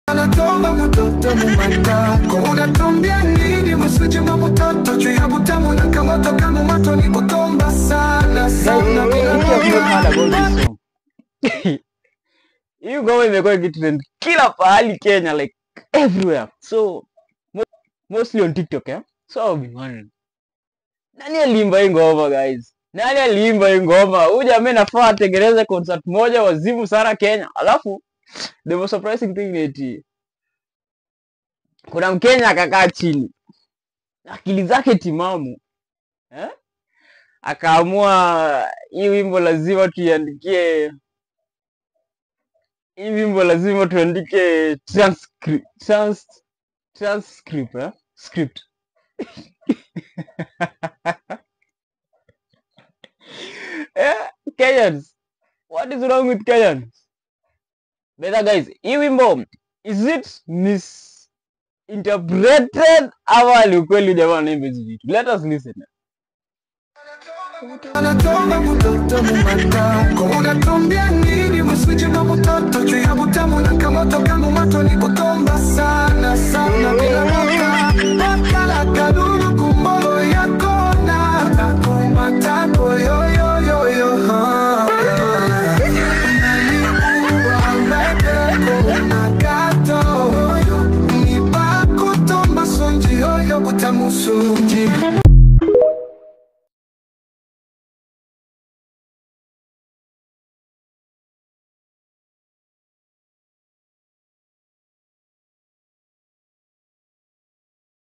Anatomba mtoto mumata kuna tombia nini msuje mtoto juu ya butamu na kama toka moto ni kutomba sana sana bila you go imekuwa kitrend kila pahali Kenya, like everywhere, so mostly on TikTok, yeah. So I'll be wondering, nani alimba hii ngoma guys? Nani alimba hii ngoma? Huyu jamaa anafaa atengeneze concert moja wazimu sana Kenya. Alafu the most surprising thing ni eti kuna Mkenya akakaa chini, akili zake timamu, akaamua hii wimbo lazima tuiandikie, hii wimbo lazima tuandike script. Kenyans, what is wrong with Kenyans? Better guys, hii wimbo, is it misinterpreted ama ni ukweli jamaa anaimba hizi vitu? Let us listen. Anatomba mtoto mumata kuna tombia nini msuje mtoto juu ya butamu na kama toka moto ni kutomba sana sana bila mata makala kaduru kumbo yako na kumata yo yo yo yo butamu sunji